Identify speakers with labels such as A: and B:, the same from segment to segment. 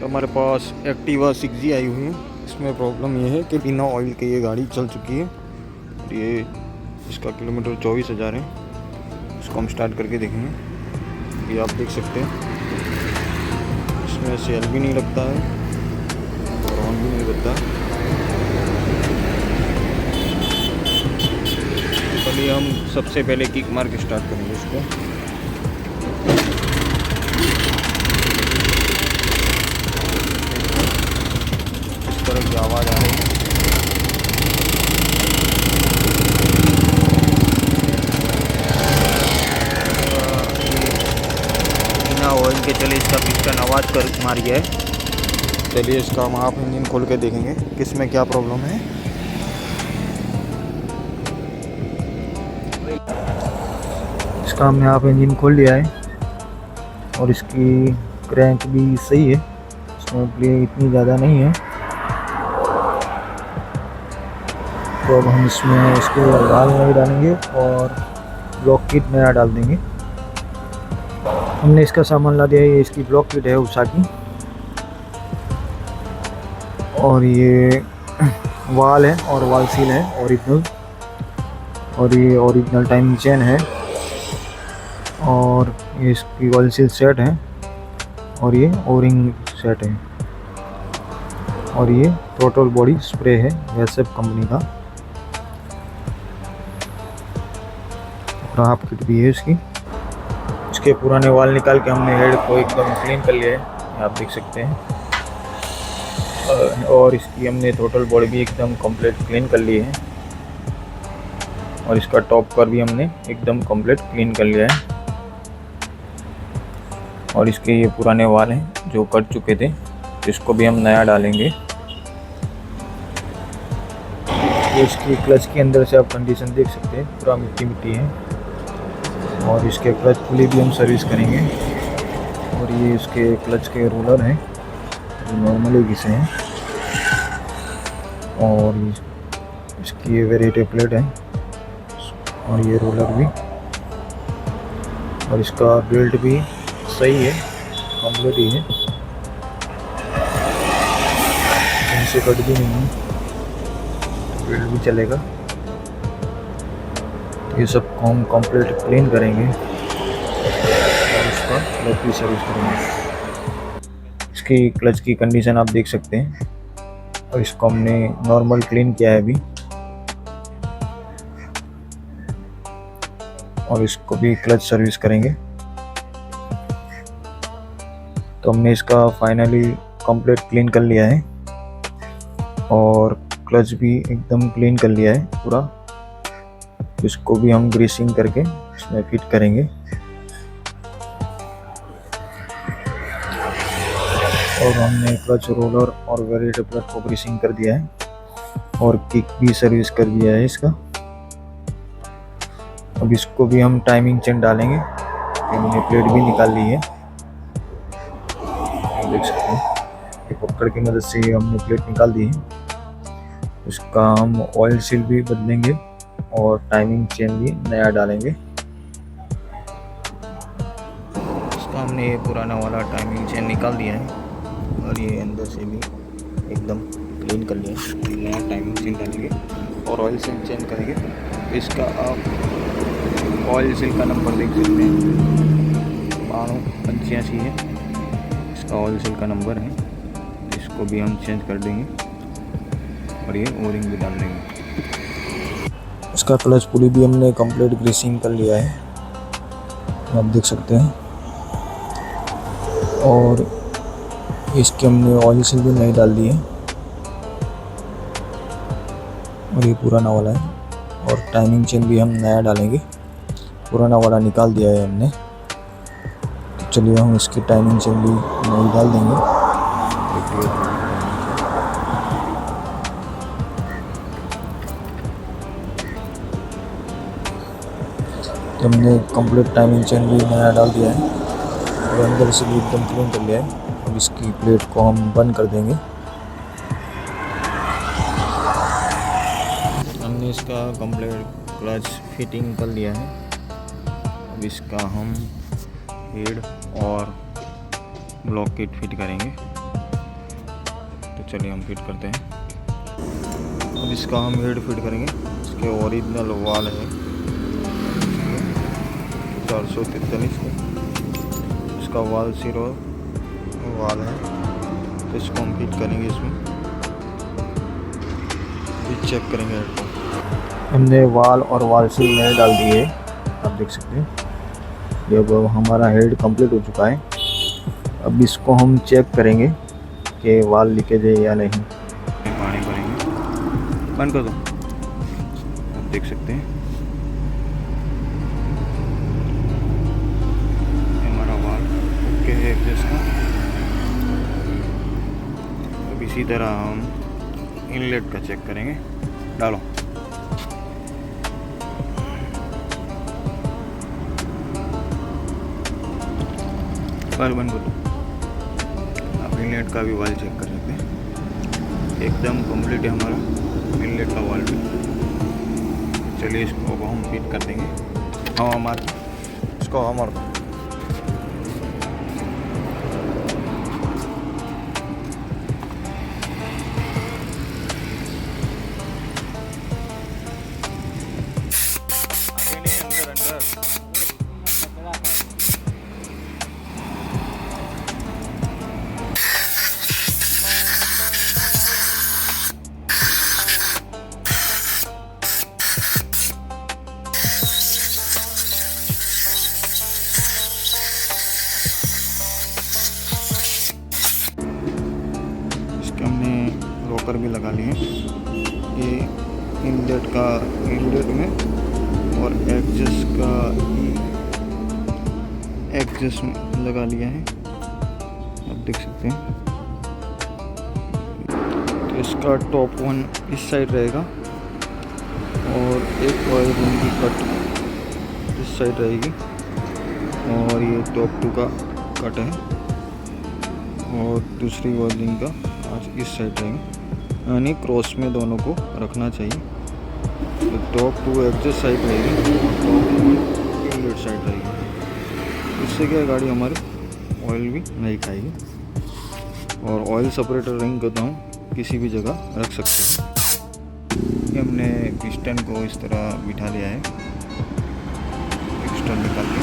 A: तो हमारे पास Activa 6G आई हुई है। इसमें प्रॉब्लम ये है कि बिना ऑयल के ये गाड़ी चल चुकी है। और ये इसका किलोमीटर 24,000 है। इसको हम स्टार्ट करके देखेंगे। ये आप देख सकते हैं इसमें सेल भी नहीं लगता है और ऑन भी नहीं करता। चलिए हम सबसे पहले किक मार के स्टार्ट करेंगे इसको। इस तरह की आवाज़ आ रही है। बिना ऑयल के चले इसका पिस्टन आवाज़ कर मार गया है। चलिए इसका हम आप इंजन खोल के देखेंगे किस में क्या प्रॉब्लम है। इसका हमने आप इंजन खोल लिया है और इसकी क्रैंक भी सही है। इसमें प्ले इतनी ज़्यादा नहीं है। तो अब हम इसमें इसके वाल नए डालेंगे और ब्लॉक किट नया डाल देंगे। हमने इसका सामान ला दिया है। ये इसकी ब्लॉक किट है उषा की। और ये वाल है और वाल सील है ओरिजिनल। और ये ओरिजिनल टाइमिंग चेन है और ये इसकी वाल सील सेट है और ये ओरिंग सेट है। और ये टोटल बॉडी स्प्रे है वैसेप कंपनी का। और हाफ किट भी है इसकी। इसके पुराने वाल निकाल के हमने हेड को एकदम क्लीन कर लिया है, आप देख सकते हैं। और इसकी हमने टोटल बॉडी भी एकदम कंप्लीट क्लीन कर ली है। और इसका टॉप पर भी हमने एकदम कंप्लीट क्लीन कर लिया है। और इसके ये पुराने वाल हैं जो कट चुके थे, इसको भी हम नया डालेंगे। ये इसकी क्लच के अंदर से आप कंडीशन देख सकते हैं, पूरा मिट्टी मिट्टी है। और इसके क्लच पुली भी हम सर्विस करेंगे। और ये इसके क्लच के रोलर हैं जो नॉर्मली घिसे हैं। और इसकी ये वेरिएटिव प्लेट है और ये रोलर भी। और इसका बेल्ट भी सही है, कंप्लीट ही है, इनसे कट भी नहीं है, बेल्ट भी चलेगा। ये सब को हम कंप्लीट क्लीन करेंगे और इसका क्लच भी सर्विस करेंगे। इसकी क्लच की कंडीशन आप देख सकते हैं। और इसको हमने नॉर्मल क्लीन किया है अभी। और इसको भी क्लच सर्विस करेंगे। तो हमने इसका फाइनली कंप्लीट क्लीन कर लिया है और क्लच भी एकदम क्लीन कर लिया है पूरा। इसको भी हम ग्रीसिंग करके इसमें फिट करेंगे। और हमने क्लच रोलर और वेरिएटर प्लेट को ग्रीसिंग कर दिया है और किक भी सर्विस कर दिया है इसका। अब इसको भी हम टाइमिंग चेन डालेंगे। हमने प्लेट भी निकाल ली है, देख सकते हैं। ये पकड़ की मदद से हमने प्लेट निकाल दी है। इसका हम ऑयल सील भी बदलेंगे और टाइमिंग चेन भी नया डालेंगे। इसका हमने ये पुराना वाला टाइमिंग चेन निकाल दिया है और ये अंदर से भी एकदम क्लीन कर लिया है। नया टाइमिंग चेन डालेंगे और ऑयल सील चेंज करेंगे। इसका आप ऑयल सील का नंबर देख सकते हैं, 9285 है इसका ऑयल सील का नंबर है। इसको भी हम चेंज कर देंगे और ये ओरिंग भी डाल देंगे। इसका क्लच पुली भी हमने कंप्लीट ग्रीसिंग कर लिया है, आप देख सकते हैं। और इसके हमने ऑयल सील भी नई डाल दी है और ये पुराना वाला है। और टाइमिंग चेन भी हम नया डालेंगे, पुराना वाला निकाल दिया है हमने। तो चलिए हम इसकी टाइमिंग चेन भी नई डाल देंगे। तो हमने कंप्लीट टाइमिंग चेन भी नया डाल दिया है और अंदर से भी एकदम क्लीन कर लिया है। अब इसकी प्लेट को हम बंद कर देंगे। हमने इसका कंप्लीट क्लच फिटिंग कर लिया है। अब इसका हम हेड और ब्लॉक किट फिट करेंगे। चलिए हम फिट करते हैं। अब इसका हम हेड फिट करेंगे। इसके ओरिजिनल वाल है 443 का, इसका वाल 0 वाल है, तो इसको हम फिट करेंगे। इसमें फिर चेक करेंगे हेड को। हमने वाल और वाल सील नए डाल दिए, आप देख सकते हैं। ये अब हमारा हेड कंप्लीट हो चुका है। अब इसको हम चेक करेंगे कि वाल लीकेज है या नहीं। पानी भरेंगे, बंद कर दो। आप देख सकते हैं हमारा वाल ओके है एग्जस्ट का। अब इसी तरह हम इनलेट का चेक करेंगे। डालो, वाल बंद कर दो। आप इनलेट का भी वाल चेक कर सकते हैं, एकदम कंप्लीट है हमारा इनलेट का वाल भी। चलिए इसको हम फिट कर देंगे। हवा मार, इसको हवा मार दो। हमने लॉकर भी लगा लिए, ये इनलेट में और एग्जस्ट में लगा लिया है, आप देख सकते हैं। तो इसका टॉप 1 इस साइड रहेगा और एक ऑयल रिंग की कट इस साइड रहेगी, और ये टॉप 2 का कट है, और दूसरी ऑयल रिंग का आज इस साइड रहेंगे, यानी क्रॉस में दोनों को रखना चाहिए। तो टॉप 2 एग्जस्ट साइड रहेगी और टॉप 1 इनलेट साइड रहेगी। इससे क्या गाड़ी हमारी ऑयल भी नहीं खाएगी। और ऑयल सेपरेटर रिंग को तो हम किसी भी जगह रख सकते हैं। ये हमने पिस्टन को इस तरह बिठा लिया है, पिस्टन निकाल के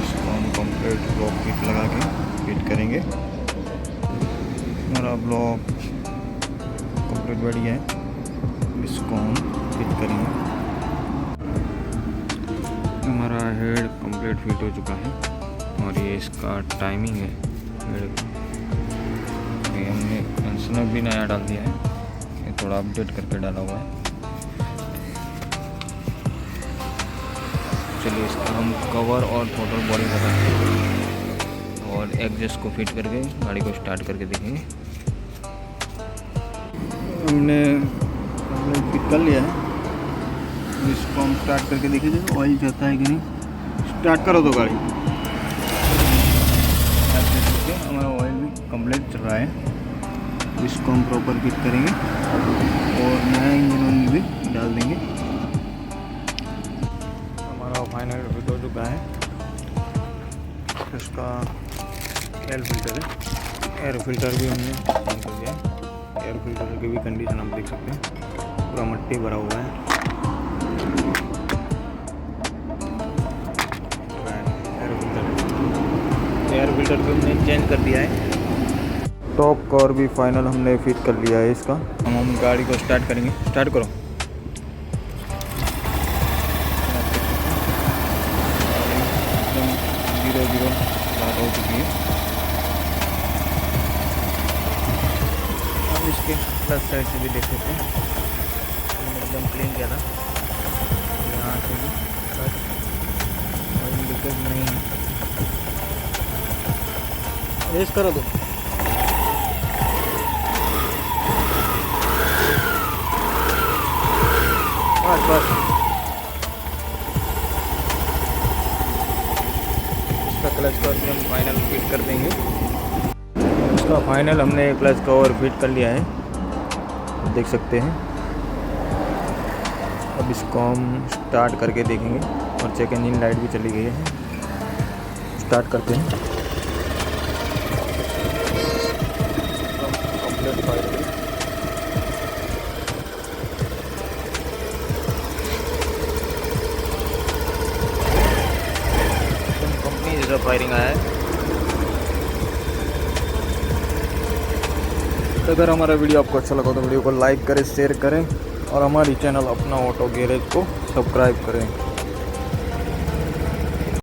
A: इसको हम कंप्लीट ब्लॉक किट लगा के फिट करेंगे। हमारा ब्लॉक कंप्लीट बढ़िया है, इसको हम फिट करेंगे। हमारा हेड कंप्लीट फिट हो चुका है, और ये इसका टाइमिंग है हेड। ये हमने इंस्ट्रूमेंट भी नया डाल दिया है, ये थोड़ा अपडेट करके डाला हुआ है। चलिए इसका हम कवर और टोटल बॉडी लगाएंगे और एग्जस्ट को फिट करके गाड़ी को स्टार्ट करके देखेंगे। हमने फिट कर लिया है, इसको हम स्टार्ट करके देखेंगे ऑयल जाता है कि नहीं। स्टार्ट करो तो गाड़ी। हमारा ऑयल भी कंप्लीट चल रहा है, इसको हम प्रॉपर फिट करेंगे और नया इंजन ऑयल भी डाल देंगे। हमारा फाइनल फिट हो चुका है। इसका एयर फिल्टर है, एयर फिल्टर भी हमने चेंज कर दिया है। एयर फिल्टर की भी कंडीशन आप देख सकते हैं, पूरा मट्टी भरा हुआ है। एयर फिल्टर भी हमने चेंज कर दिया है। टॉप कवर भी फाइनल हमने फिट कर लिया है इसका। हम गाड़ी को स्टार्ट करेंगे। स्टार्ट करो। एकदम 0 स्टार्ट हो चुकी है। हम इसके प्लस साइड से भी देख सकते हैं, एकदम क्लीन किया था। यहाँ से भी लीकेज नहीं है। रेस करो तो बस इसका क्लच कवर भी हम फाइनल फिट कर देंगे। इसका फाइनल हमने क्लच कवर फिट कर लिया है, देख सकते हैं। अब इसको हम स्टार्ट करके देखेंगे, और चेक इंजन लाइट भी चली गई है। स्टार्ट करते हैं। कंप्लीट वायरिंग आया है। तो अगर हमारा वीडियो आपको अच्छा लगा तो वीडियो को लाइक करें, शेयर करें और हमारी चैनल अपना ऑटो गैरेज को सब्सक्राइब करें।